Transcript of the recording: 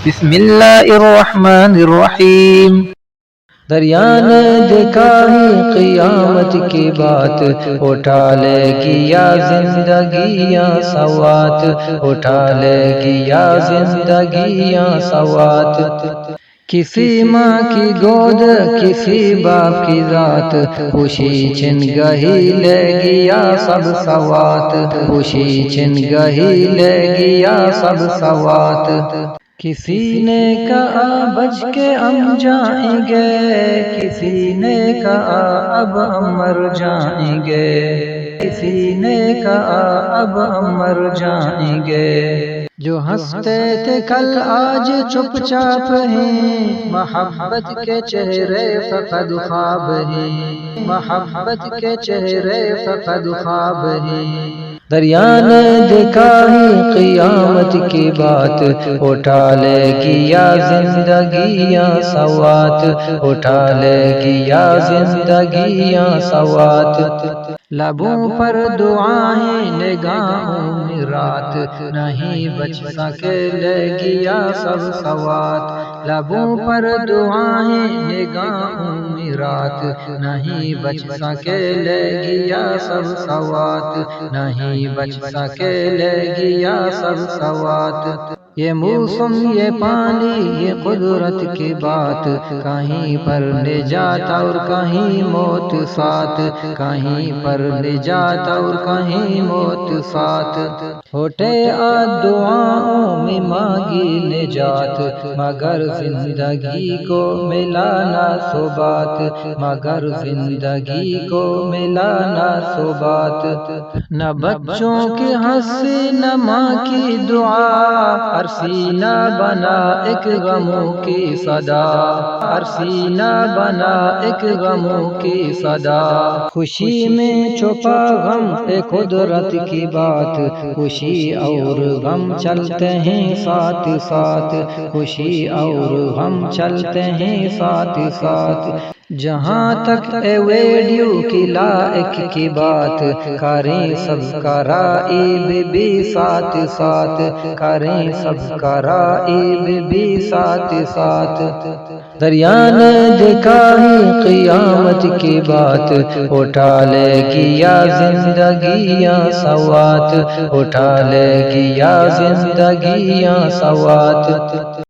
بسم اللہ الرحمن الرحیم۔ دریا نے دیکھا ہی قیامت کی بات، اٹھا لے گی یا زندگیاں سوات، اٹھا لے گی یا زندگیاں سوات۔ کسی ماں کی گود کسی باپ کی ذات، خوشی چھن گہی لے گیا سب سوات، خوشی چھن گہی لے گیا سب سوات۔ کسی نے کہا بچ کے ہم جائیں گے، کسی نے کہا اب ہم مر جائیں گے، کسی نے کہا اب ہم مر جائیں گے۔ جو ہنستے تھے کل آج چپ چاپ ہیں، محبت کے چہرے فقط خواب ہیں، محبت کے چہرے فقط خواب ہیں۔ دریا نے دیکھا ہی قیامت کی بات، اٹھا لے گی یا زندگیاں سوات، اٹھا لے گی یا زندگیاں سوات۔ لبوں پر دعائیں نگاہوں میں رات، نہیں بچ سکے لے گیا سب سوات۔ لبوں پر دعائیں نگاہوں میں رات، نہیں بچ سکے لے گیا سب سوات، نہیں بچ سکے لے گیا سب سوات۔ یہ موسم یہ پانی یہ قدرت کی بات، کہیں پر نجات اور کہیں موت ساتھ، کہیں پر نجات اور کہیں موت ساتھ۔ ہوٹے دعاؤں میں مانگی نجات، مگر زندگی کو ملا نہ ثبات، مگر زندگی کو ملا نہ ثبات۔ نہ بچوں کی ہنسی نہ ماں کی دعا، ہر سینہ بنا ایک غموں کی صدا، ہر سینہ بنا ایک غموں کی صدا۔ خوشی میں چھپا غم ہے قدرت کی بات، خوشی اور غم چلتے ہیں ساتھ ساتھ، خوشی اور غم چلتے ہیں ساتھ ساتھ۔ جہاں تک اے ویڈیو کی لائق کی بات، کریں سب کا رائب بھی ساتھ ساتھ، کریں سب کا رائب بھی ساتھ ساتھ۔ دریا نے دیکھا ہی قیامت کی بات، اٹھا لے گی یا زندگیاں سوات، اٹھا لے گی یا زندگیاں سوات۔